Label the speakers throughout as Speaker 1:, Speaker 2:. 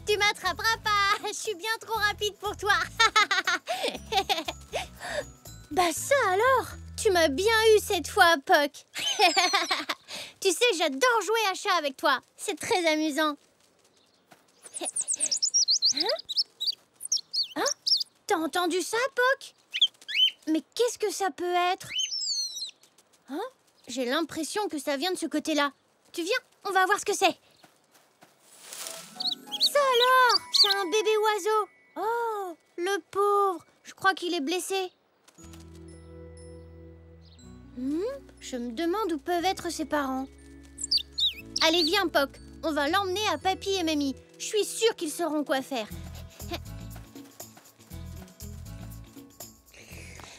Speaker 1: Tu m'attraperas pas. Je suis bien trop rapide pour toi. Bah ça alors. Tu m'as bien eu cette fois, Puck. Tu sais, j'adore jouer à chat avec toi. C'est très amusant. Hein? Hein? T'as entendu ça, Puck? Mais qu'est-ce que ça peut être? Hein? J'ai l'impression que ça vient de ce côté-là. Tu viens? On va voir ce que c'est. Ça alors? C'est un bébé oiseau. Oh, le pauvre. Je crois qu'il est blessé. Je me demande où peuvent être ses parents. Allez, viens, Puck. On va l'emmener à Papy et Mamie. Je suis sûre qu'ils sauront quoi faire.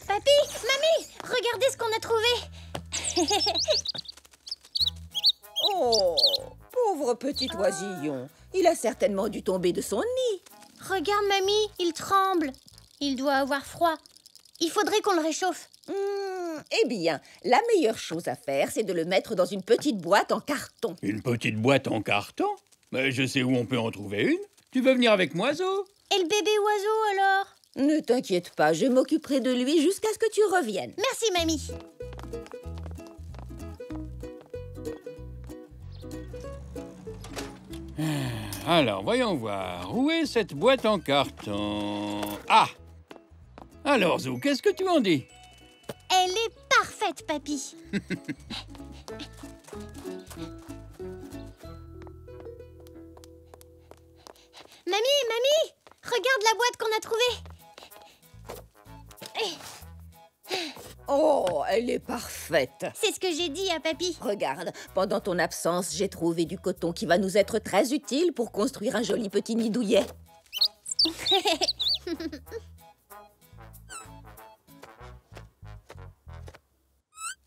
Speaker 1: Papy, Mamie, regardez ce qu'on a trouvé.
Speaker 2: Oh, pauvre petit oisillon. Il a certainement dû tomber de son nid.
Speaker 1: Regarde, Mamie, il tremble. Il doit avoir froid. Il faudrait qu'on le réchauffe.
Speaker 2: Eh bien, la meilleure chose à faire, c'est de le mettre dans une petite boîte en carton.
Speaker 3: Une petite boîte en carton? Mais je sais où on peut en trouver une. Tu veux venir avec moi, Zo?
Speaker 1: Et le bébé oiseau, alors?
Speaker 2: Ne t'inquiète pas, je m'occuperai de lui jusqu'à ce que tu reviennes.
Speaker 1: Merci, Mamie.
Speaker 3: Alors, voyons voir. Où est cette boîte en carton? Ah! Alors, Zo, qu'est-ce que tu en dis?
Speaker 1: Elle est parfaite, Papy. Mamie, regarde la boîte qu'on a trouvée.
Speaker 2: Oh, elle est parfaite.
Speaker 1: C'est ce que j'ai dit à Papy.
Speaker 2: Regarde, pendant ton absence, j'ai trouvé du coton qui va nous être très utile pour construire un joli petit nid douillet.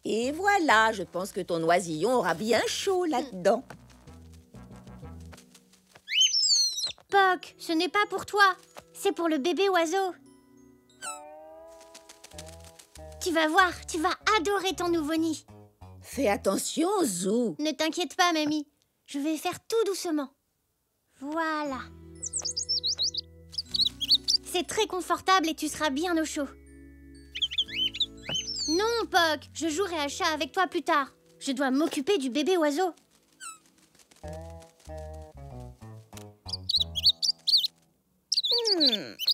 Speaker 2: Et voilà, je pense que ton oisillon aura bien chaud là-dedans.
Speaker 1: Puck, ce n'est pas pour toi. C'est pour le bébé oiseau. Tu vas voir, tu vas adorer ton nouveau nid.
Speaker 2: Fais attention, Zou.
Speaker 1: Ne t'inquiète pas, Mamie. Je vais faire tout doucement. Voilà. C'est très confortable et tu seras bien au chaud. Non, Puck, je jouerai à chat avec toi plus tard. Je dois m'occuper du bébé oiseau.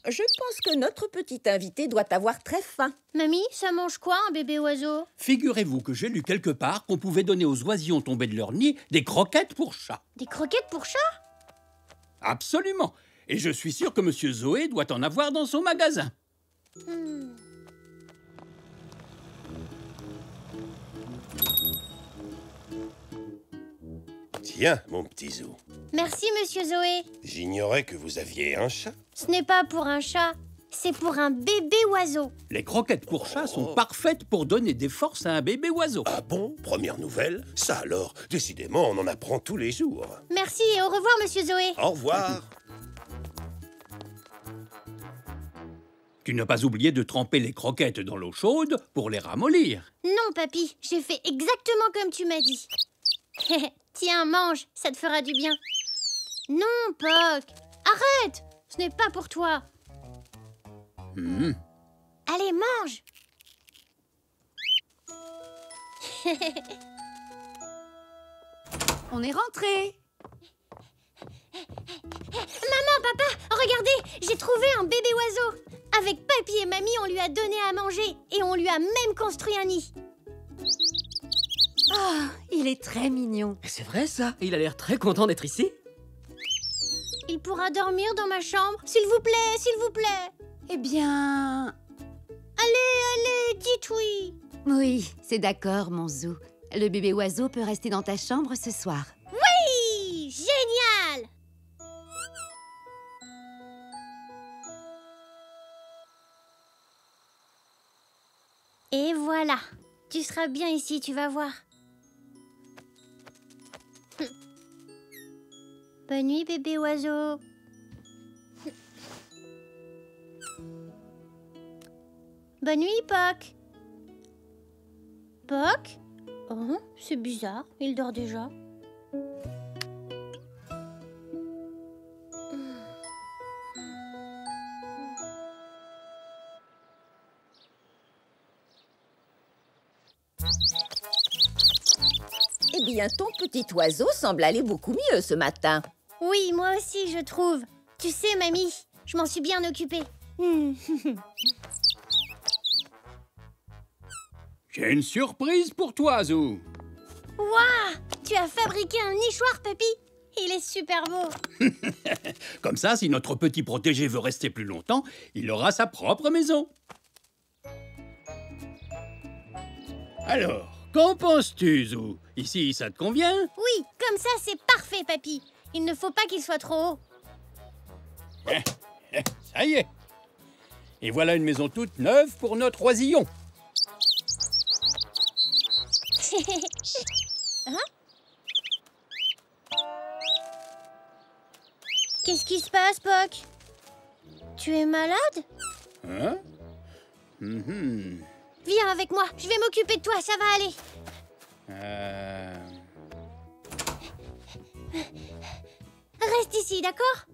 Speaker 2: Je pense que notre petit invité doit avoir très faim.
Speaker 1: Mamie, ça mange quoi, un bébé oiseau?
Speaker 3: Figurez-vous que j'ai lu quelque part qu'on pouvait donner aux oisillons tombés de leur nid des croquettes pour chat.
Speaker 1: Des croquettes pour chat?
Speaker 3: Absolument. Et je suis sûr que Monsieur Zoé doit en avoir dans son magasin.
Speaker 4: Tiens, mon petit Zou.
Speaker 1: Merci, Monsieur Zoé.
Speaker 4: J'ignorais que vous aviez un chat.
Speaker 1: Ce n'est pas pour un chat, c'est pour un bébé oiseau.
Speaker 3: Les croquettes pour chat sont parfaites pour donner des forces à un bébé oiseau.
Speaker 4: Ah bon? Première nouvelle? Ça alors, décidément, on en apprend tous les jours.
Speaker 1: Merci et au revoir, Monsieur Zoé.
Speaker 4: Au revoir.
Speaker 3: Tu n'as pas oublié de tremper les croquettes dans l'eau chaude pour les ramollir.
Speaker 1: Non, Papy, j'ai fait exactement comme tu m'as dit. Tiens, mange, ça te fera du bien. Non, Puck, arrête, ce n'est pas pour toi. Allez, mange.
Speaker 5: On est rentrés.
Speaker 1: Maman, papa, regardez, j'ai trouvé un bébé oiseau. Avec Papy et Mamie, on lui a donné à manger et on lui a même construit un nid.
Speaker 5: Ah, il est très mignon.
Speaker 6: C'est vrai ça, il a l'air très content d'être ici.
Speaker 1: Il pourra dormir dans ma chambre, s'il vous plaît, s'il vous plaît.
Speaker 5: Eh bien...
Speaker 1: Allez, dites oui.
Speaker 5: Oui, c'est d'accord, mon Zou. Le bébé oiseau peut rester dans ta chambre ce soir.
Speaker 1: Oui, génial. Et voilà, tu seras bien ici, tu vas voir. Bonne nuit, bébé oiseau. Bonne nuit, Puck. Puck? Oh, c'est bizarre, il dort déjà.
Speaker 2: Eh bien, ton petit oiseau semble aller beaucoup mieux ce matin.
Speaker 1: Oui, moi aussi, je trouve. Tu sais, mamie, je m'en suis bien occupée.
Speaker 3: J'ai une surprise pour toi, Zou.
Speaker 1: Waouh! Tu as fabriqué un nichoir, papy? Il est super beau.
Speaker 3: Comme ça, si notre petit protégé veut rester plus longtemps, il aura sa propre maison. Alors, qu'en penses-tu, Zou? Ici, ça te convient?
Speaker 1: Oui, comme ça, c'est parfait, papy. Il ne faut pas qu'il soit trop haut.
Speaker 3: Ça y est. Et voilà une maison toute neuve pour notre oisillon.
Speaker 1: Hein? Qu'est-ce qui se passe, Poc? Tu es malade?
Speaker 3: Hein? Mhm.
Speaker 1: Viens avec moi, je vais m'occuper de toi, ça va aller. Reste ici, d'accord?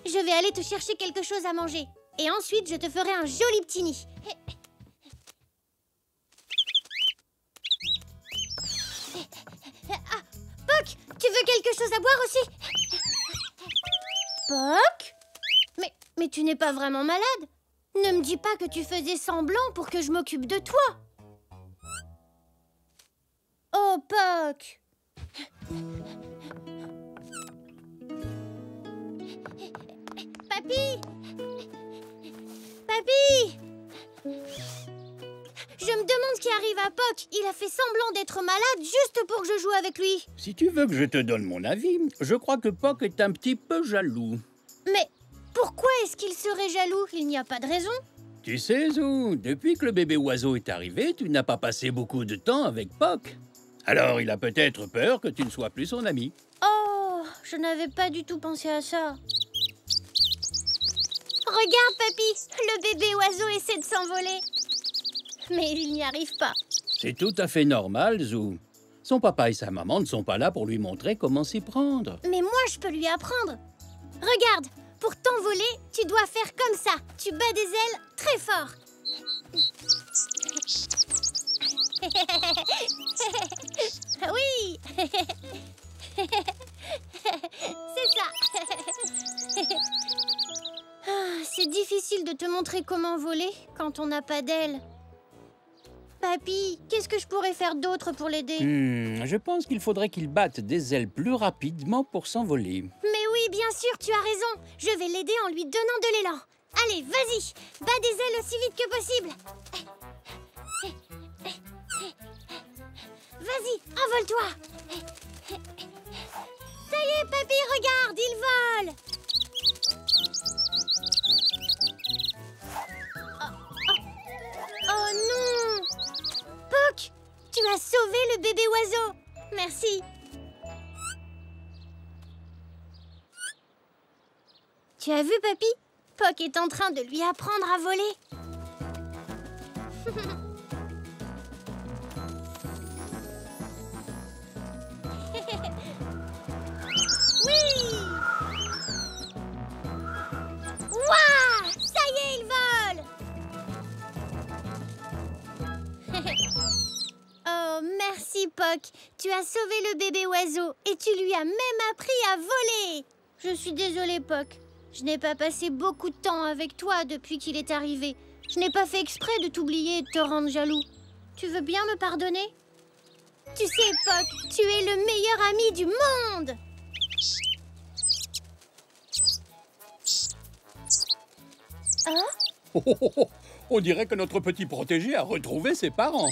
Speaker 1: Je vais aller te chercher quelque chose à manger. Et ensuite, je te ferai un joli petit nid. Ah, Poc, tu veux quelque chose à boire aussi? Poc? Mais tu n'es pas vraiment malade? Ne me dis pas que tu faisais semblant pour que je m'occupe de toi. Oh, Poc! Papy! Papy! Je me demande ce qui arrive à Poc. Il a fait semblant d'être malade juste pour que je joue avec lui.
Speaker 3: Si tu veux que je te donne mon avis, je crois que Poc est un petit peu jaloux.
Speaker 1: Mais pourquoi est-ce qu'il serait jaloux? Il n'y a pas de raison.
Speaker 3: Tu sais, Zou, depuis que le bébé oiseau est arrivé, tu n'as pas passé beaucoup de temps avec Poc. Alors, il a peut-être peur que tu ne sois plus son ami.
Speaker 1: Oh, je n'avais pas du tout pensé à ça. Regarde, papy, le bébé oiseau essaie de s'envoler. Mais il n'y arrive pas.
Speaker 3: C'est tout à fait normal, Zou. Son papa et sa maman ne sont pas là pour lui montrer comment s'y prendre.
Speaker 1: Mais moi, je peux lui apprendre. Regarde, pour t'envoler, tu dois faire comme ça. Tu bats des ailes très fort. Oui. C'est ça. C'est difficile de te montrer comment voler quand on n'a pas d'ailes. Papy, qu'est-ce que je pourrais faire d'autre pour l'aider?
Speaker 3: Je pense qu'il faudrait qu'il batte des ailes plus rapidement pour s'envoler.
Speaker 1: Mais oui, bien sûr, tu as raison. Je vais l'aider en lui donnant de l'élan. Allez, vas-y, bats des ailes aussi vite que possible. Vas-y, envole-toi. Ça y est, papy, regarde, il vole. Oh non! Poc, tu as sauvé le bébé oiseau. Merci. Tu as vu, papy? Poc est en train de lui apprendre à voler. Oui! Waouh! Ça y est, il vole! Oh, merci, Poc. Tu as sauvé le bébé oiseau et tu lui as même appris à voler. Je suis désolée, Poc. Je n'ai pas passé beaucoup de temps avec toi depuis qu'il est arrivé. Je n'ai pas fait exprès de t'oublier et de te rendre jaloux. Tu veux bien me pardonner? Tu sais, Poc, tu es le meilleur ami du monde! Hein?
Speaker 3: Oh, on dirait que notre petit protégé a retrouvé ses parents.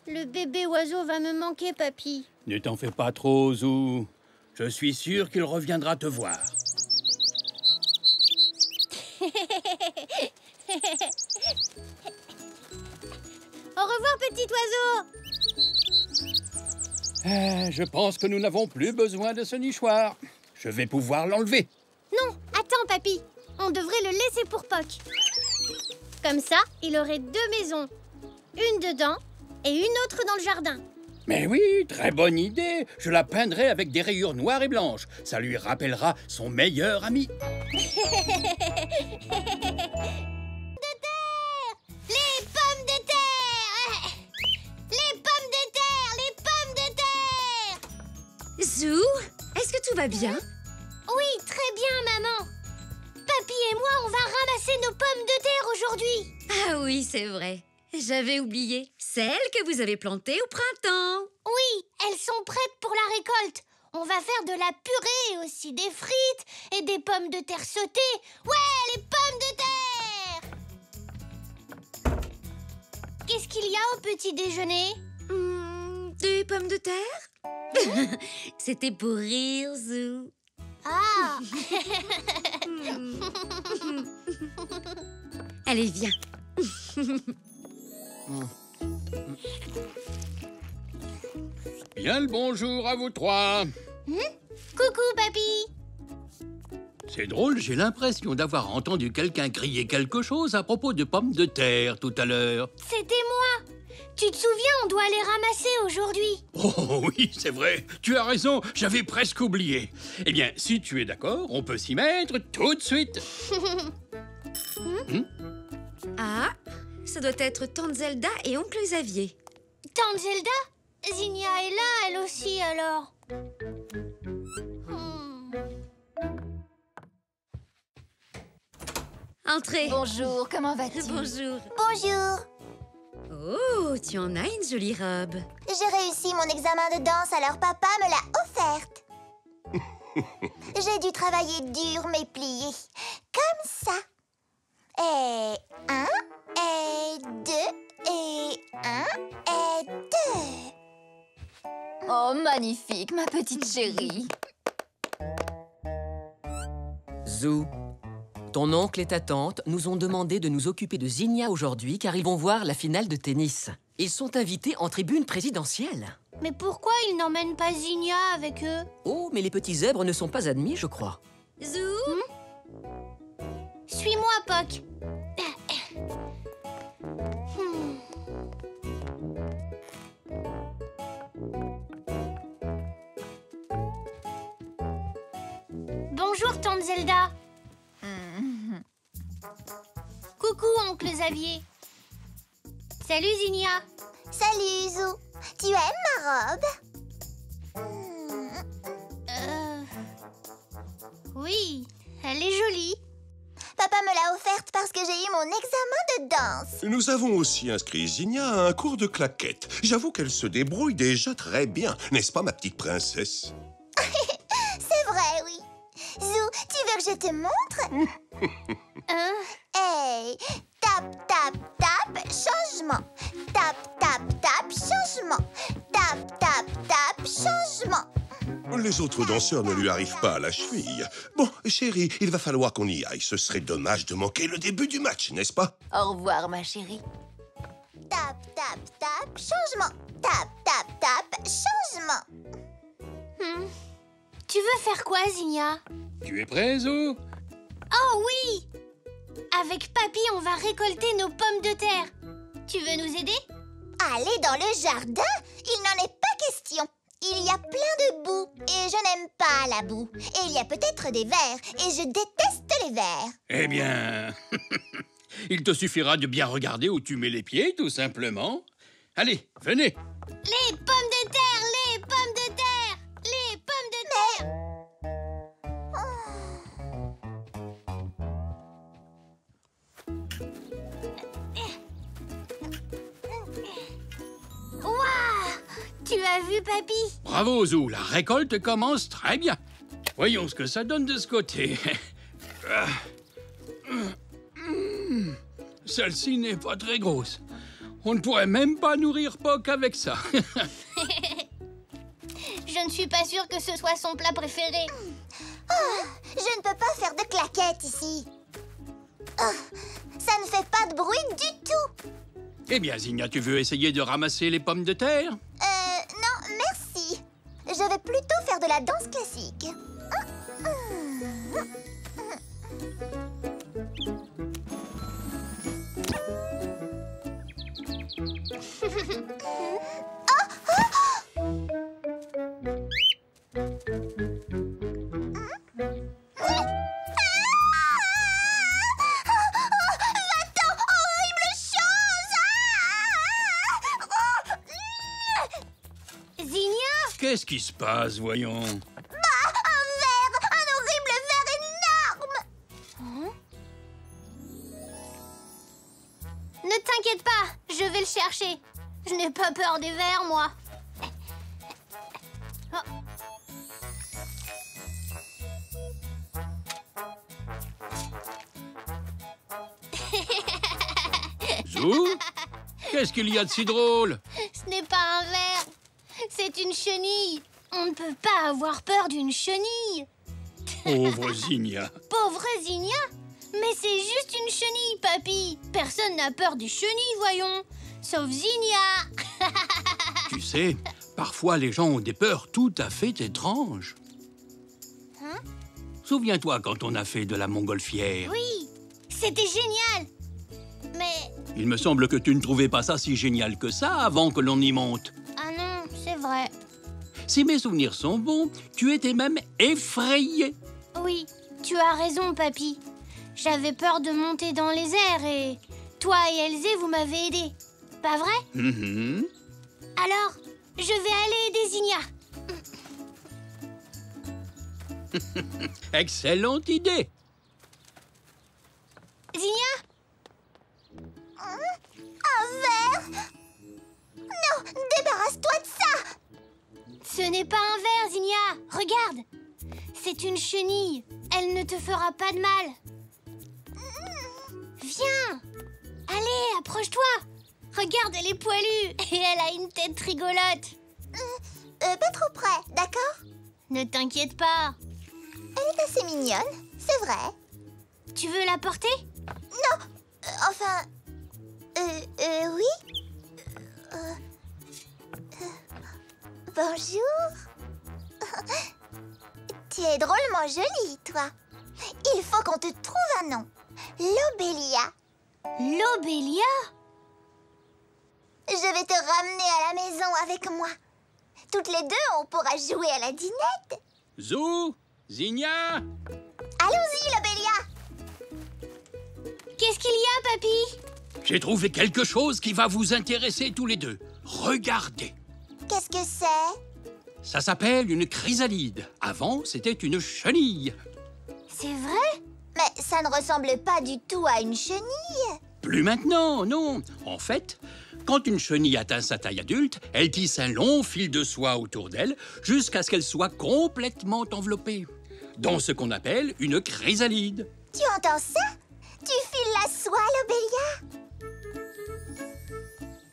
Speaker 1: Le bébé oiseau va me manquer, papy.
Speaker 3: Ne t'en fais pas trop, Zou. Je suis sûr qu'il reviendra te voir.
Speaker 1: Au revoir, petit oiseau!
Speaker 3: Je pense que nous n'avons plus besoin de ce nichoir. Je vais pouvoir l'enlever.
Speaker 1: Non, attends, papy. On devrait le laisser pour Poc. Comme ça, il aurait 2 maisons. Une dedans et une autre dans le jardin.
Speaker 3: Mais oui, très bonne idée. Je la peindrai avec des rayures noires et blanches. Ça lui rappellera son meilleur ami.
Speaker 1: De terre! Les pommes de terre!
Speaker 7: Zou, est-ce que tout va bien?
Speaker 1: Oui, très bien, maman. Papy et moi, on va ramasser nos pommes de terre aujourd'hui.
Speaker 7: Ah oui, c'est vrai. J'avais oublié. Celles que vous avez plantées au printemps.
Speaker 1: Oui, elles sont prêtes pour la récolte. On va faire de la purée et aussi des frites et des pommes de terre sautées. Ouais, les pommes de terre! Qu'est-ce qu'il y a au petit déjeuner?
Speaker 7: Des pommes de terre? C'était pour rire, Zou.
Speaker 1: Ah!
Speaker 7: Allez, viens.
Speaker 3: Bien le bonjour à vous trois.
Speaker 1: Coucou, papy.
Speaker 3: C'est drôle, j'ai l'impression d'avoir entendu quelqu'un crier quelque chose à propos de pommes de terre tout à l'heure.
Speaker 1: C'était moi. Tu te souviens, on doit les ramasser aujourd'hui.
Speaker 3: Oh oui, c'est vrai, tu as raison, j'avais presque oublié. Eh bien, si tu es d'accord, on peut s'y mettre tout de suite.
Speaker 7: Ah, ça doit être Tante Zelda et Oncle Xavier.
Speaker 1: Tante Zelda? Zinnia est là, elle aussi, alors.
Speaker 7: Entrez.
Speaker 5: Bonjour, comment vas-tu?
Speaker 7: Bonjour.
Speaker 8: Bonjour.
Speaker 7: Oh, tu en as une jolie robe.
Speaker 8: J'ai réussi mon examen de danse, alors papa me l'a offerte. J'ai dû travailler dur, mais plié. Comme ça. Et 1, et 2, et 1, et 2.
Speaker 5: Oh, magnifique, ma petite chérie.
Speaker 6: Zou, ton oncle et ta tante nous ont demandé de nous occuper de Zinnia aujourd'hui car ils vont voir la finale de tennis. Ils sont invités en tribune présidentielle.
Speaker 1: Mais pourquoi ils n'emmènent pas Zinnia avec eux?
Speaker 6: Oh, mais les petits zèbres ne sont pas admis, je crois.
Speaker 7: Zou,
Speaker 1: Suis-moi, Poc. Bonjour, Tante Zelda. Coucou, Oncle Xavier. Salut, Zinnia.
Speaker 8: Salut, Zou. Tu aimes ma robe?
Speaker 1: Oui, elle est jolie.
Speaker 8: Papa me l'a offerte parce que j'ai eu mon examen de danse.
Speaker 4: Nous avons aussi inscrit Zinnia à un cours de claquettes. J'avoue qu'elle se débrouille déjà très bien. N'est-ce pas, ma petite princesse?
Speaker 8: C'est vrai, oui. Zou, tu veux que je te montre? Hey, tap, tap, tap, changement. Tap, tap, tap, changement. Tap, tap, tap, changement.
Speaker 4: Les autres danseurs ne lui arrivent pas à la cheville. Bon, chérie, il va falloir qu'on y aille. Ce serait dommage de manquer le début du match, n'est-ce pas?
Speaker 5: Au revoir, ma chérie.
Speaker 8: Tap, tap, tap, changement. Tap, tap, tap, changement.
Speaker 1: Tu veux faire quoi, Zinnia?
Speaker 3: Tu es prêt, Zou?
Speaker 1: Oh oui! Avec Papy, on va récolter nos pommes de terre. Tu veux nous aider?
Speaker 8: Aller dans le jardin? Il n'en est pas question. Il y a plein de boue et je n'aime pas la boue. Et il y a peut-être des vers et je déteste les vers.
Speaker 3: Eh bien, il te suffira de bien regarder où tu mets les pieds, tout simplement. Allez, venez.
Speaker 1: Les pommes de terre! Les pommes de terre! Les pommes de terre! Waouh! Tu as vu, Papy?
Speaker 3: Bravo, Zou, la récolte commence très bien. Voyons ce que ça donne de ce côté. Celle-ci n'est pas très grosse. On ne pourrait même pas nourrir Poc avec ça.
Speaker 1: Je ne suis pas sûre que ce soit son plat préféré.
Speaker 8: Je ne peux pas faire de claquettes ici. Ça ne fait pas de bruit du tout.
Speaker 3: Eh bien, Zinnia, tu veux essayer de ramasser les pommes de terre?
Speaker 8: Non, merci. Je vais plutôt faire de la danse classique. Va-t'en, horrible chose!
Speaker 1: Zinnia!
Speaker 3: Qu'est-ce qui se passe, voyons?
Speaker 8: Un verre! Un horrible verre énorme!
Speaker 1: Ne t'inquiète pas, je vais le chercher. Je n'ai pas peur des vers, moi. Oh.
Speaker 3: Zou? Qu'est-ce qu'il y a de si drôle?
Speaker 1: Ce n'est pas un ver, c'est une chenille. On ne peut pas avoir peur d'une chenille.
Speaker 3: Pauvre Zinnia.
Speaker 1: Pauvre Zinnia? Mais c'est juste une chenille, papy. Personne n'a peur des chenilles, voyons. Sauf Zinnia.
Speaker 3: Tu sais, parfois les gens ont des peurs tout à fait étranges.
Speaker 1: Hein?
Speaker 3: Souviens-toi quand on a fait de la montgolfière.
Speaker 1: Oui, c'était génial. Mais...
Speaker 3: Il me semble que tu ne trouvais pas ça si génial que ça avant que l'on y monte.
Speaker 1: Ah non, c'est vrai.
Speaker 3: Si mes souvenirs sont bons, tu étais même effrayé.
Speaker 1: Oui, tu as raison, papy. J'avais peur de monter dans les airs et... Toi et Elzé, vous m'avez aidé. Pas vrai?
Speaker 3: Mhm.
Speaker 1: Alors, je vais aller aider Zinnia.
Speaker 3: Excellente idée.
Speaker 1: Zinnia?
Speaker 8: Un verre! Non, débarrasse-toi de ça!
Speaker 1: Ce n'est pas un ver, Zinnia. Regarde. C'est une chenille. Elle ne te fera pas de mal. Viens. Allez, approche-toi. Regarde, elle est poilue et elle a une tête rigolote.
Speaker 8: Pas trop près, d'accord?
Speaker 1: Ne t'inquiète pas.
Speaker 8: Elle est assez mignonne, c'est vrai.
Speaker 1: Tu veux la porter?
Speaker 8: Non, enfin... oui. Bonjour. Tu es drôlement jolie, toi. Il faut qu'on te trouve un nom. Lobélia.
Speaker 1: Lobélia?
Speaker 8: Je vais te ramener à la maison avec moi. Toutes les deux, on pourra jouer à la dinette.
Speaker 3: Zou, Zinnia.
Speaker 8: Allons-y, Lobélia.
Speaker 1: Qu'est-ce qu'il y a, papy?
Speaker 3: J'ai trouvé quelque chose qui va vous intéresser tous les deux. Regardez.
Speaker 8: Qu'est-ce que c'est?
Speaker 3: Ça s'appelle une chrysalide. Avant, c'était une chenille.
Speaker 1: C'est vrai?
Speaker 8: Mais ça ne ressemble pas du tout à une chenille.
Speaker 3: Plus maintenant, non. En fait, quand une chenille atteint sa taille adulte, elle tisse un long fil de soie autour d'elle jusqu'à ce qu'elle soit complètement enveloppée. Dans ce qu'on appelle une chrysalide.
Speaker 8: Tu entends ça? Tu files la soie, Lobélia.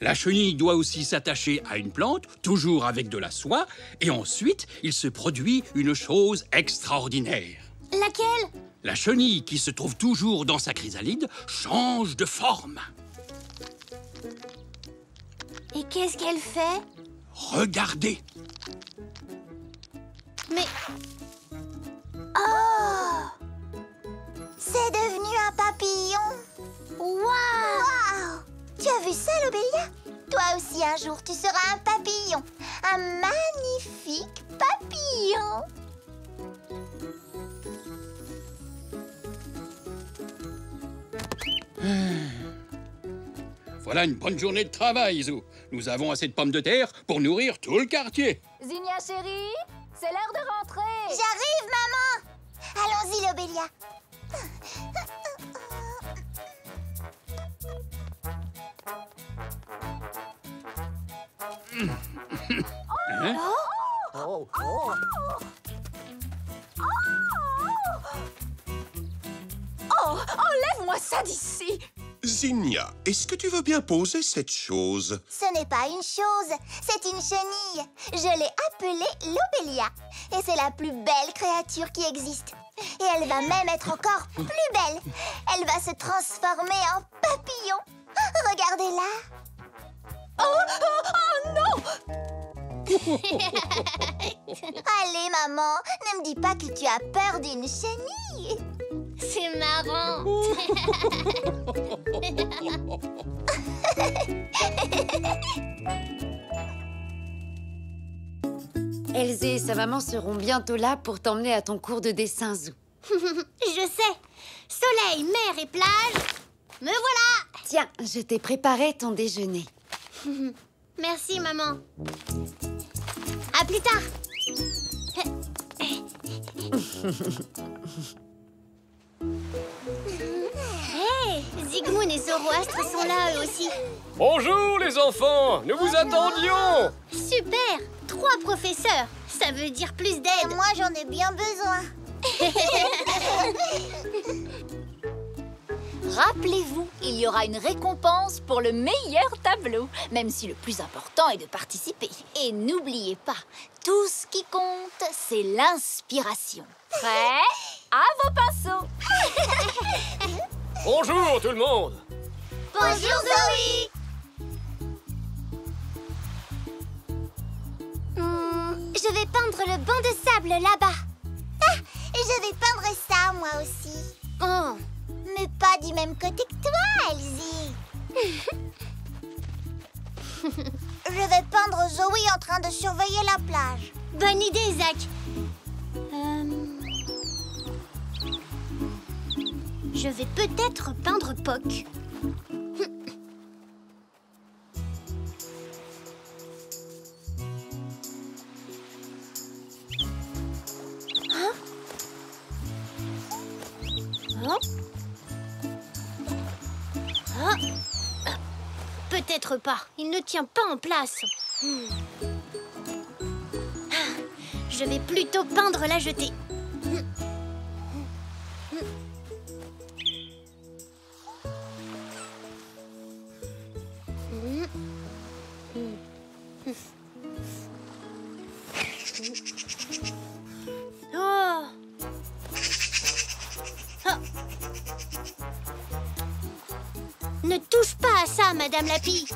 Speaker 3: La chenille doit aussi s'attacher à une plante, toujours avec de la soie, et ensuite, il se produit une chose extraordinaire.
Speaker 1: Laquelle?
Speaker 3: La chenille qui se trouve toujours dans sa chrysalide change de forme.
Speaker 1: Et qu'est-ce qu'elle fait?
Speaker 3: Regardez.
Speaker 1: Mais...
Speaker 8: Oh! C'est devenu un papillon. Waouh! Tu as vu ça, Lobélia? Toi aussi, un jour, tu seras un papillon. Un magnifique papillon.
Speaker 3: Voilà une bonne journée de travail, Zou. Nous avons assez de pommes de terre pour nourrir tout le quartier.
Speaker 9: Zinnia chérie, c'est l'heure de rentrer.
Speaker 8: J'arrive, maman. Allons-y, Lobélia.
Speaker 3: Hein?
Speaker 9: Oh, enlève-moi ça d'ici.
Speaker 4: Zinnia, est-ce que tu veux bien poser cette chose?
Speaker 8: Ce n'est pas une chose, c'est une chenille. Je l'ai appelée Lobélia. Et c'est la plus belle créature qui existe. Et elle va même être encore plus belle. Elle va se transformer en papillon. Regardez-la.
Speaker 9: Oh non!
Speaker 8: Allez, maman, ne me dis pas que tu as peur d'une chenille.
Speaker 1: C'est marrant.
Speaker 5: Elzé et sa maman seront bientôt là pour t'emmener à ton cours de dessin, Zou.
Speaker 1: Je sais. Soleil, mer et plage. Me voilà.
Speaker 5: Tiens, je t'ai préparé ton déjeuner.
Speaker 1: Merci, maman. À plus tard. Hey, Zygmunt et Zoroastre sont là eux aussi.
Speaker 10: Bonjour les enfants, nous vous attendions.
Speaker 1: Super, 3 professeurs. Ça veut dire plus
Speaker 8: Et
Speaker 1: d'aide.
Speaker 8: moi, j'en ai bien besoin.
Speaker 9: Rappelez-vous, il y aura une récompense pour le meilleur tableau, même si le plus important est de participer. Et n'oubliez pas, tout ce qui compte, c'est l'inspiration. Prêt? À vos pinceaux.
Speaker 10: Bonjour tout le monde.
Speaker 8: Bonjour, Zoé.
Speaker 1: Je vais peindre le banc de sable là-bas.
Speaker 8: Ah, je vais peindre ça, moi aussi.
Speaker 1: Oh,
Speaker 8: Mais pas du même côté que toi, Elsie. Je vais peindre Zoé en train de surveiller la plage.
Speaker 1: bonne idée, Zach. Je vais peut-être peindre Poc. Hein? Hein? Ah. Peut-être pas. Il ne tient pas en place. Je vais plutôt peindre la jetée. Oh. Ah. Ne touche pas à ça, Madame Lapi.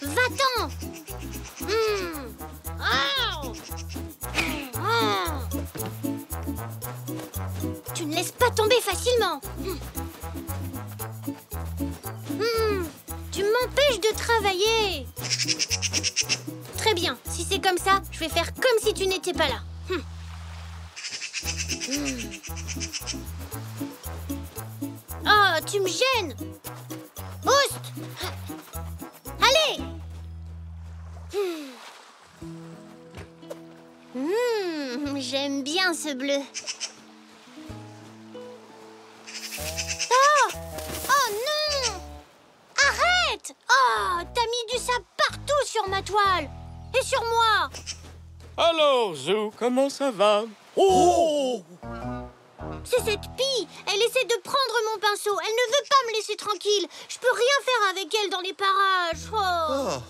Speaker 1: Va-t'en. Oh. Tu ne laisses pas tomber facilement. Tu m'empêches de travailler. Très bien, si c'est comme ça, je vais faire comme si tu n'étais pas là. Oh, tu me gênes. Oust. Allez. J'aime bien ce bleu. Oh! Oh non! Arrête! Oh, t'as mis du sable partout sur ma toile. Et sur moi.
Speaker 10: Alors Zou, comment ça va? Oh!
Speaker 1: C'est cette pie. Elle essaie de prendre mon pinceau. Elle ne veut pas me laisser tranquille. Je peux rien faire avec elle dans les parages. Oh.
Speaker 4: Oh,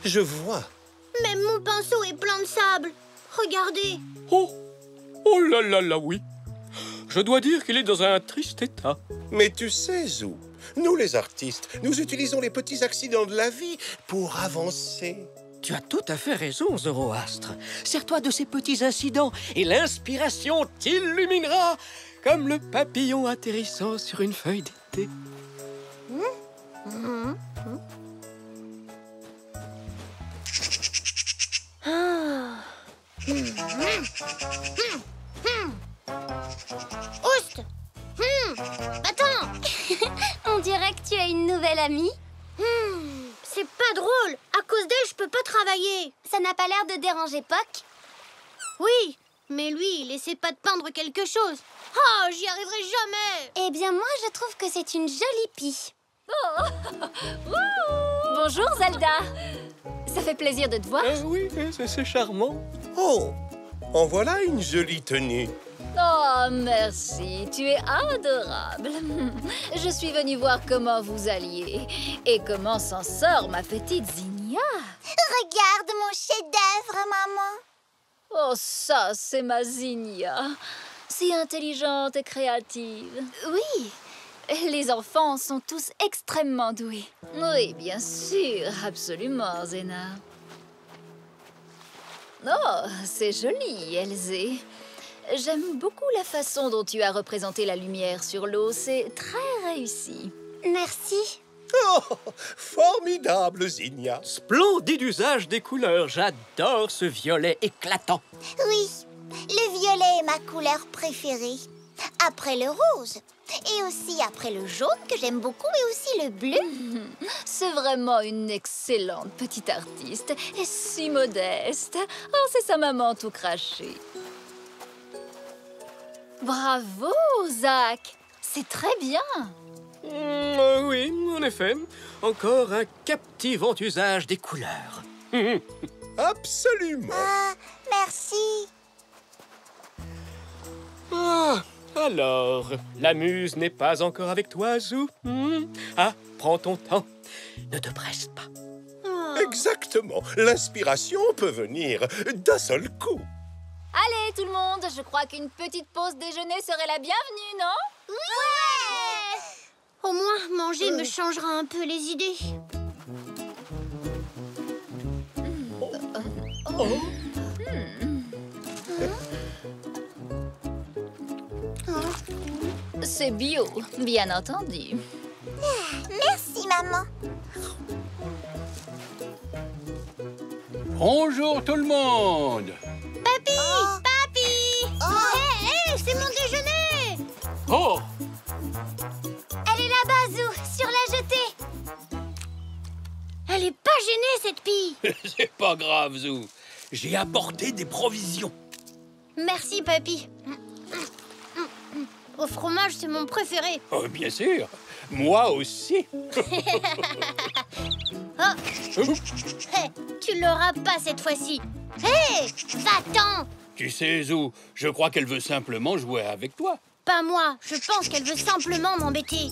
Speaker 4: je vois.
Speaker 1: Même mon pinceau est plein de sable. Regardez.
Speaker 10: Oh! Oh là là là, oui. Je dois dire qu'il est dans un triste état.
Speaker 4: Mais tu sais, Zou, nous les artistes, nous utilisons les petits accidents de la vie pour avancer.
Speaker 6: Tu as tout à fait raison, Zoroastre. Sers-toi de ces petits incidents et l'inspiration t'illuminera comme le papillon atterrissant sur une feuille d'été.
Speaker 1: Oust. Attends.
Speaker 9: On dirait que tu as une nouvelle amie.
Speaker 1: C'est pas drôle. À cause d'elle, je peux pas travailler.
Speaker 9: Ça n'a pas l'air de déranger Poc.
Speaker 1: Oui, mais lui, il essaie pas de peindre quelque chose. Oh, j'y arriverai jamais.
Speaker 9: Eh bien, moi, je trouve que c'est une jolie pie. Bonjour, Zelda. Ça fait plaisir de te voir.
Speaker 10: Oui, c'est charmant.
Speaker 4: Oh, en voilà une jolie tenue.
Speaker 7: Oh, merci, tu es adorable. Je suis venue voir comment vous alliez et comment s'en sort ma petite Zinnia.
Speaker 8: Regarde mon chef-d'œuvre, maman.
Speaker 7: Oh, ça, c'est ma Zinnia. Si intelligente et créative.
Speaker 9: Oui, les enfants sont tous extrêmement doués.
Speaker 7: Oui, bien sûr, absolument, Zena. Oh, c'est joli, Elzé. J'aime beaucoup la façon dont tu as représenté la lumière sur l'eau. C'est très réussi.
Speaker 9: Merci.
Speaker 4: Oh, formidable, Zinnia.
Speaker 6: Splendide usage des couleurs. J'adore ce violet éclatant.
Speaker 8: Oui, le violet est ma couleur préférée. Après le rose. Et aussi après le jaune, que j'aime beaucoup, et aussi le bleu.
Speaker 7: C'est vraiment une excellente petite artiste. Et si modeste. Oh, c'est sa maman tout crachée. Bravo, Zach. C'est très bien.
Speaker 10: Oui, en effet. Encore un captivant usage des couleurs.
Speaker 4: Absolument.
Speaker 8: Ah, merci.
Speaker 10: Ah, alors, la muse n'est pas encore avec toi, Zou? Ah, prends ton temps. Ne te presse pas.
Speaker 4: Exactement. L'inspiration peut venir d'un seul coup.
Speaker 7: Allez, tout le monde, je crois qu'une petite pause déjeuner serait la bienvenue, non?
Speaker 1: Ouais! Au moins, manger me changera un peu les idées.
Speaker 7: C'est bio, bien entendu.
Speaker 8: Merci, maman.
Speaker 3: Bonjour tout le monde.
Speaker 1: Papy! Papy! Hé, c'est mon déjeuner!
Speaker 10: Oh!
Speaker 8: Elle est là-bas, Zou, sur la jetée.
Speaker 1: Elle est pas gênée, cette pie!
Speaker 3: C'est pas grave, Zou. J'ai apporté des provisions.
Speaker 1: Merci, papy. Au fromage, c'est mon préféré.
Speaker 3: Oh, bien sûr. Moi aussi.
Speaker 1: Hé, tu l'auras pas cette fois-ci. Hé, va-t'en!
Speaker 3: Tu sais, Zou, je crois qu'elle veut simplement jouer avec toi.
Speaker 1: Pas moi, je pense qu'elle veut simplement m'embêter.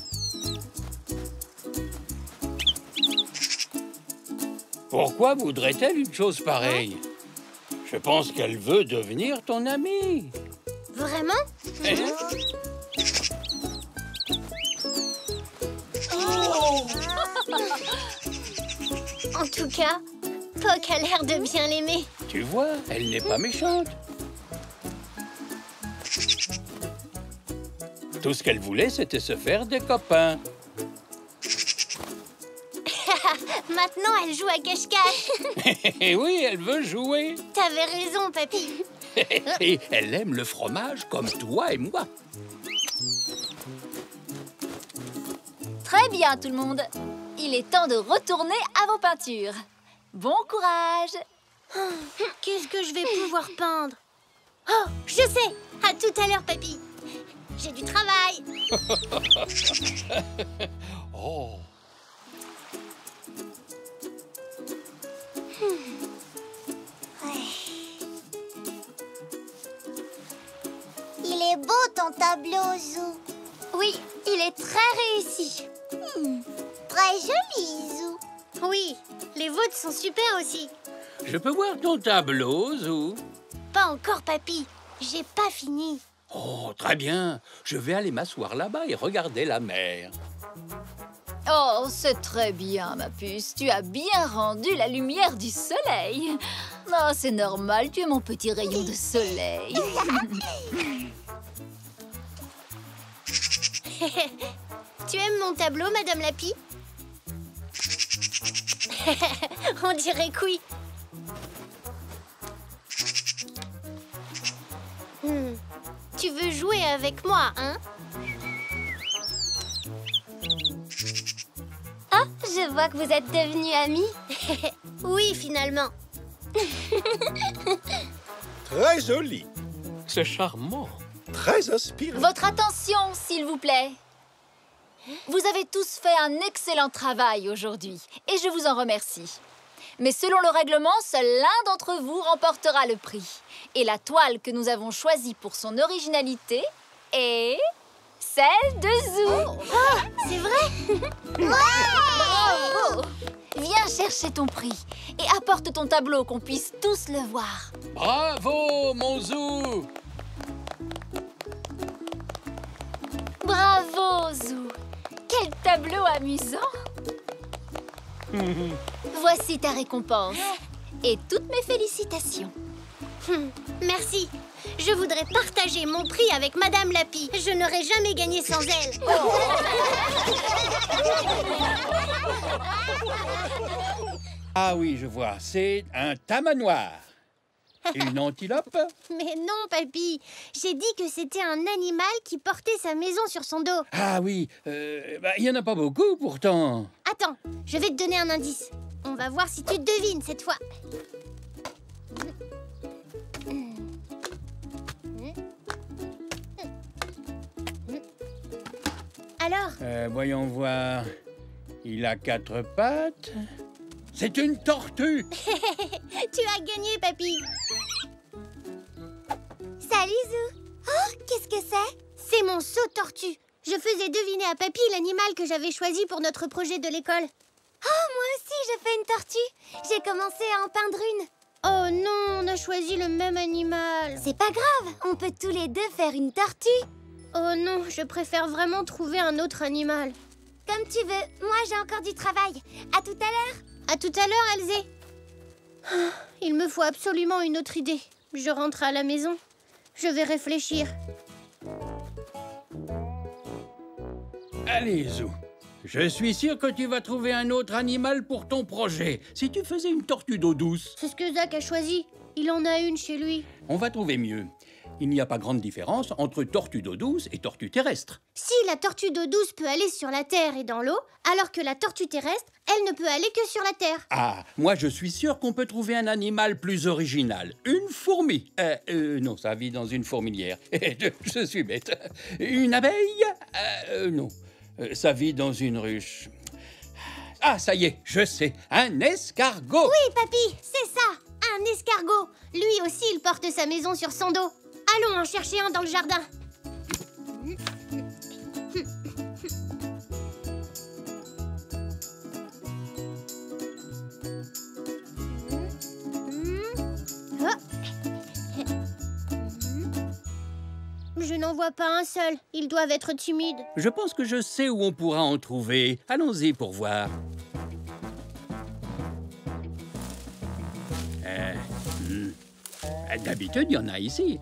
Speaker 3: Pourquoi voudrait-elle une chose pareille? Je pense qu'elle veut devenir ton amie.
Speaker 1: Vraiment?
Speaker 3: Hein?
Speaker 1: En tout cas, Poc a l'air de bien l'aimer.
Speaker 3: Tu vois, elle n'est pas méchante. Tout ce qu'elle voulait, c'était se faire des copains.
Speaker 1: Maintenant, elle joue à cache-cache.
Speaker 3: Et oui, elle veut jouer.
Speaker 1: T'avais raison, papy.
Speaker 3: Et elle aime le fromage comme toi et moi.
Speaker 7: Très bien, tout le monde. Il est temps de retourner à vos peintures. Bon courage.
Speaker 1: Qu'est-ce que je vais pouvoir peindre? Oh, je sais. À tout à l'heure, papy. J'ai du travail.
Speaker 3: Oh.
Speaker 8: Il est beau, ton tableau, Zou.
Speaker 1: Oui, il est très réussi.
Speaker 8: Très joli, Zou.
Speaker 1: Oui, les vôtres sont super aussi.
Speaker 3: Je peux voir ton tableau, Zou?
Speaker 1: Pas encore, papy. J'ai pas fini.
Speaker 3: Oh, très bien. Je vais aller m'asseoir là-bas et regarder la mer.
Speaker 7: Oh, c'est très bien, ma puce. Tu as bien rendu la lumière du soleil. Oh, c'est normal, tu es mon petit rayon de soleil.
Speaker 1: Tu aimes mon tableau, Madame Lapi? On dirait que oui. Tu veux jouer avec moi, hein? Ah, je vois que vous êtes devenus amis. Oui, finalement.
Speaker 4: Très joli.
Speaker 10: C'est charmant.
Speaker 4: Très inspirant.
Speaker 7: Votre attention, s'il vous plaît. Vous avez tous fait un excellent travail aujourd'hui et je vous en remercie. Mais selon le règlement, seul l'un d'entre vous remportera le prix. Et la toile que nous avons choisie pour son originalité est celle de Zou.
Speaker 1: Oh, c'est vrai?
Speaker 7: Bravo! Viens chercher ton prix et apporte ton tableau qu'on puisse tous le voir.
Speaker 3: Bravo, mon Zou!
Speaker 7: Bravo, Zou! Quel tableau amusant! Voici ta récompense et toutes mes félicitations.
Speaker 1: Merci. Je voudrais partager mon prix avec Madame Lapi. Je n'aurais jamais gagné sans elle.
Speaker 3: Ah oui, je vois. C'est un tamanoir. Une antilope?
Speaker 1: Mais non, papy. J'ai dit que c'était un animal qui portait sa maison sur son dos.
Speaker 3: Ah oui, il y en a pas beaucoup pourtant.
Speaker 1: Attends, je vais te donner un indice. On va voir si tu devines cette fois. Alors?
Speaker 3: Voyons voir. Il a 4 pattes. C'est une tortue!
Speaker 1: Tu as gagné, papy.
Speaker 8: Salut, Zou. Oh, qu'est-ce que c'est?
Speaker 1: C'est mon saut-tortue. Je faisais deviner à papy l'animal que j'avais choisi pour notre projet de l'école.
Speaker 8: Oh, moi aussi, je fais une tortue. J'ai commencé à en peindre une.
Speaker 1: Oh non, on a choisi le même animal.
Speaker 8: C'est pas grave, on peut tous les deux faire une tortue.
Speaker 1: Oh non, je préfère vraiment trouver un autre animal.
Speaker 8: Comme tu veux, moi j'ai encore du travail. À tout à l'heure.
Speaker 1: À tout à l'heure, Elzé. Il me faut absolument une autre idée. Je rentre à la maison. Je vais réfléchir.
Speaker 3: Allez, Zou. Je suis sûr que tu vas trouver un autre animal pour ton projet. Si tu faisais une tortue d'eau douce.
Speaker 1: C'est ce que Zach a choisi. Il en a une chez lui.
Speaker 3: On va trouver mieux. Il n'y a pas grande différence entre tortue d'eau douce et tortue terrestre.
Speaker 1: Si la tortue d'eau douce peut aller sur la terre et dans l'eau, alors que la tortue terrestre, elle ne peut aller que sur la terre.
Speaker 3: Ah, moi je suis sûr qu'on peut trouver un animal plus original. Une fourmi. Non, ça vit dans une fourmilière. Je suis bête. Une abeille? Non. Ça vit dans une ruche. Ah, ça y est, je sais. Un escargot.
Speaker 1: Oui, papy, c'est ça. Un escargot. Lui aussi, il porte sa maison sur son dos. Allons en chercher un dans le jardin. Je n'en vois pas un seul. Ils doivent être timides.
Speaker 3: Je pense que je sais où on pourra en trouver. Allons-y pour voir. D'habitude, il y en a ici.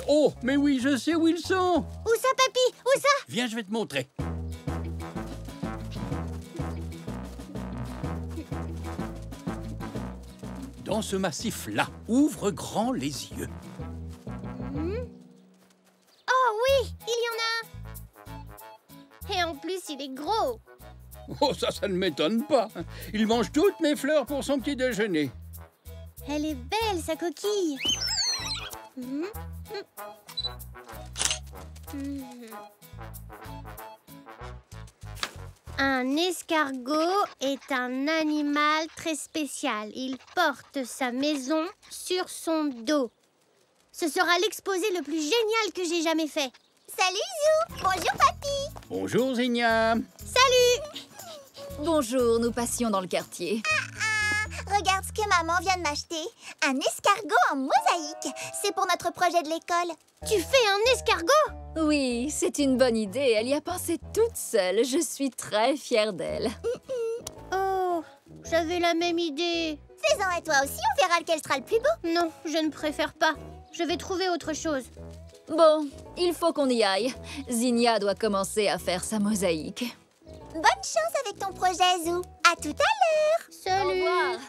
Speaker 3: Oh, mais oui, je sais où ils sont.
Speaker 1: Où ça, papy? Où ça?
Speaker 3: Viens, je vais te montrer. Dans ce massif-là, ouvre grand les yeux.
Speaker 1: Oh oui, il y en a un. Et en plus, il est gros.
Speaker 3: Oh, ça ne m'étonne pas. Il mange toutes mes fleurs pour son petit déjeuner.
Speaker 1: Elle est belle, sa coquille. Un escargot est un animal très spécial. Il porte sa maison sur son dos. Ce sera l'exposé le plus génial que j'ai jamais fait.
Speaker 8: Salut, Zou. Bonjour, papy.
Speaker 3: Bonjour, Zigna.
Speaker 1: Salut.
Speaker 7: Bonjour, nous passions dans le quartier.
Speaker 8: Regarde ce que maman vient de m'acheter. Un escargot en mosaïque. C'est pour notre projet de l'école.
Speaker 1: Tu fais un escargot?
Speaker 7: Oui, c'est une bonne idée. Elle y a pensé toute seule. Je suis très fière d'elle.
Speaker 1: Oh, j'avais la même idée.
Speaker 8: Fais-en à toi aussi, on verra lequel sera le plus beau.
Speaker 1: Non, je ne préfère pas. Je vais trouver autre chose.
Speaker 7: Bon, il faut qu'on y aille. Zinnia doit commencer à faire sa mosaïque.
Speaker 8: Bonne chance avec ton projet, Zou. À tout à l'heure.
Speaker 1: Salut.
Speaker 7: Au revoir.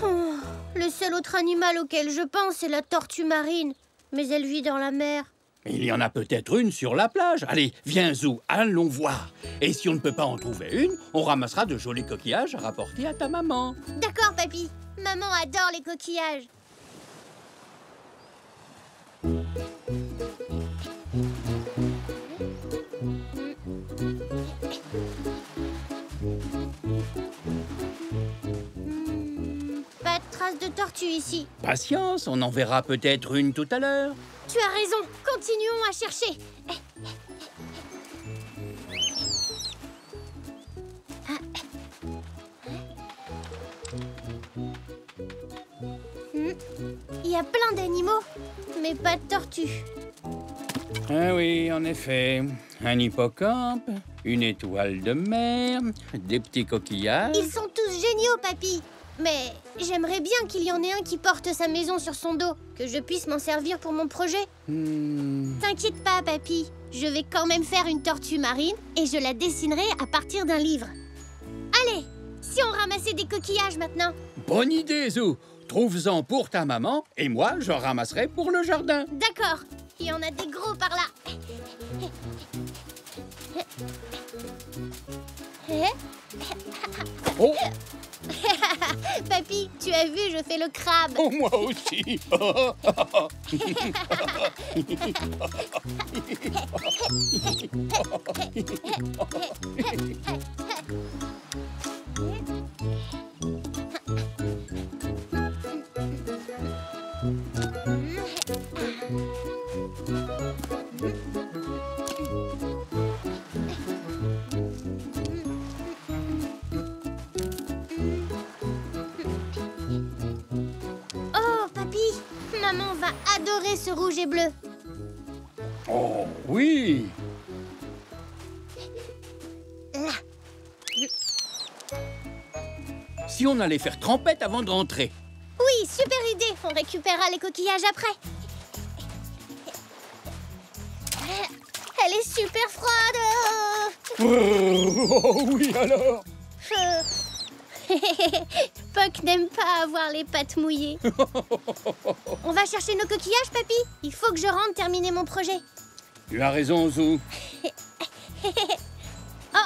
Speaker 1: Oh, le seul autre animal auquel je pense est la tortue marine. Mais elle vit dans la mer.
Speaker 3: Il y en a peut-être une sur la plage. Allez, viens, Zou, allons voir. Et si on ne peut pas en trouver une, on ramassera de jolis coquillages à rapporter à ta maman.
Speaker 1: D'accord, papy. Maman adore les coquillages. Pas de traces de tortue ici.
Speaker 3: Patience, on en verra peut-être une tout à l'heure.
Speaker 1: Tu as raison. Continuons à chercher. Il y a plein d'animaux, mais pas de tortues.
Speaker 3: Ah oui, en effet. Un hippocampe, une étoile de mer, des petits coquillages.
Speaker 1: Ils sont tous géniaux, papy. Mais j'aimerais bien qu'il y en ait un qui porte sa maison sur son dos, que je puisse m'en servir pour mon projet. T'inquiète pas, papy. Je vais quand même faire une tortue marine et je la dessinerai à partir d'un livre. Allez, si on ramassait des coquillages maintenant.
Speaker 3: Bonne idée, Zou. trouve-en pour ta maman et moi, j'en ramasserai pour le jardin.
Speaker 1: D'accord, il y en a des gros par là.
Speaker 3: Oh,
Speaker 1: Papy, tu as vu, je fais le crabe.
Speaker 3: oh, moi aussi.
Speaker 1: Oh, papy, maman va adorer ce rouge et bleu.
Speaker 3: Oh, oui.
Speaker 1: Là.
Speaker 3: Si on allait faire trempette avant de rentrer.
Speaker 1: Oui, super idée. On récupérera les coquillages après. Elle est super froide.
Speaker 3: Oh, oui, alors.
Speaker 1: Puck n'aime pas avoir les pattes mouillées. On va chercher nos coquillages, papy. Il faut que je rentre terminer mon projet.
Speaker 3: Tu as raison, Zou.
Speaker 1: Oh.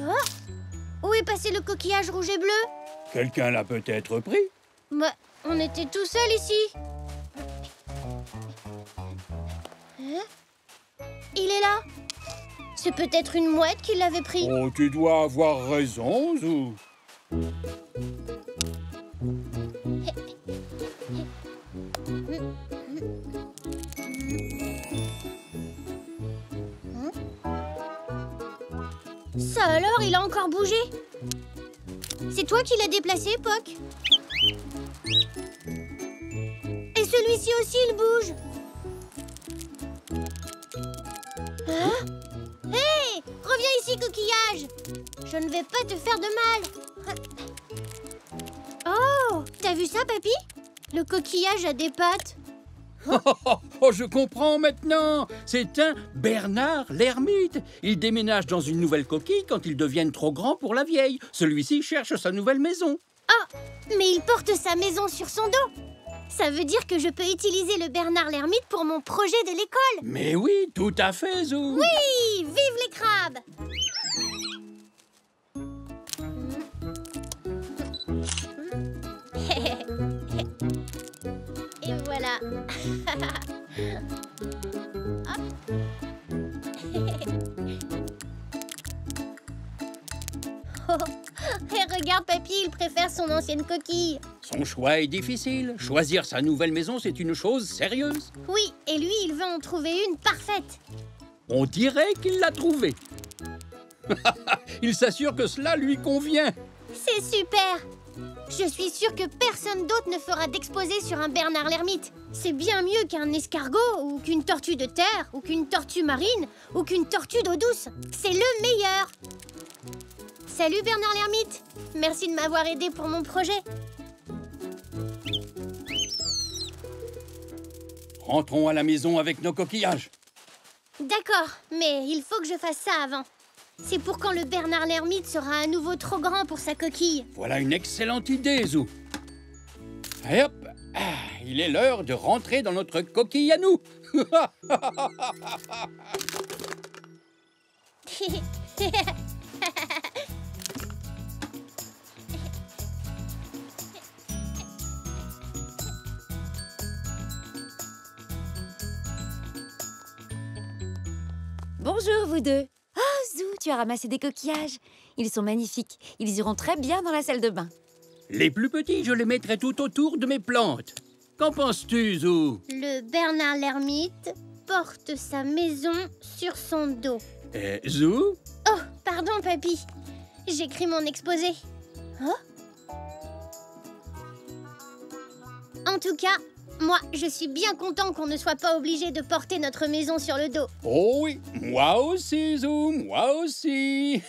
Speaker 1: Oh. Où est passé le coquillage rouge et bleu?
Speaker 3: Quelqu'un l'a peut-être pris.
Speaker 1: Bah, on était tout seuls ici. Il est là. C'est peut-être une mouette qui l'avait pris.
Speaker 3: Oh, tu dois avoir raison, Zou.
Speaker 1: Ça alors, il a encore bougé? C'est toi qui l'as déplacé, Puck? Et celui-ci aussi, il bouge. Hein? Hé! Reviens ici, coquillage! Je ne vais pas te faire de mal. Oh! T'as vu ça, papy? Le coquillage a des pattes.
Speaker 3: Oh, je comprends maintenant. C'est un Bernard l'ermite. Il déménage dans une nouvelle coquille quand ils deviennent trop grands pour la vieille. Celui-ci cherche sa nouvelle maison.
Speaker 1: Oh! Mais il porte sa maison sur son dos. Ça veut dire que je peux utiliser le Bernard l'ermite pour mon projet de l'école.
Speaker 3: Mais oui, tout à fait, Zou.
Speaker 1: Oui! Vive les crabes! Et voilà. Oh. Et regarde, papy, il préfère son ancienne coquille.
Speaker 3: Son choix est difficile. Choisir sa nouvelle maison, c'est une chose sérieuse.
Speaker 1: Oui, et lui, il veut en trouver une parfaite.
Speaker 3: On dirait qu'il l'a trouvée. Il s'assure que cela lui convient.
Speaker 1: C'est super! Je suis sûre que personne d'autre ne fera d'exposé sur un Bernard l'ermite. C'est bien mieux qu'un escargot, ou qu'une tortue de terre, ou qu'une tortue marine, ou qu'une tortue d'eau douce. C'est le meilleur! Salut Bernard l'ermite! Merci de m'avoir aidé pour mon projet.
Speaker 3: Rentrons à la maison avec nos coquillages.
Speaker 1: D'accord, mais il faut que je fasse ça avant. C'est pour quand le Bernard l'ermite sera à nouveau trop grand pour sa coquille.
Speaker 3: Voilà une excellente idée, Zou. Et hop, il est l'heure de rentrer dans notre coquille à nous.
Speaker 5: Bonjour, vous deux. Oh, Zou, tu as ramassé des coquillages. Ils sont magnifiques. Ils iront très bien dans la salle de bain.
Speaker 3: Les plus petits, je les mettrai tout autour de mes plantes. Qu'en penses-tu, Zou?
Speaker 1: Le Bernard l'ermite porte sa maison sur son dos.
Speaker 3: Zou?
Speaker 1: Oh, pardon, papy. J'écris mon exposé. Oh? En tout cas, moi, je suis bien content qu'on ne soit pas obligé de porter notre maison sur le dos.
Speaker 3: Oh oui, moi aussi, Zou, moi aussi.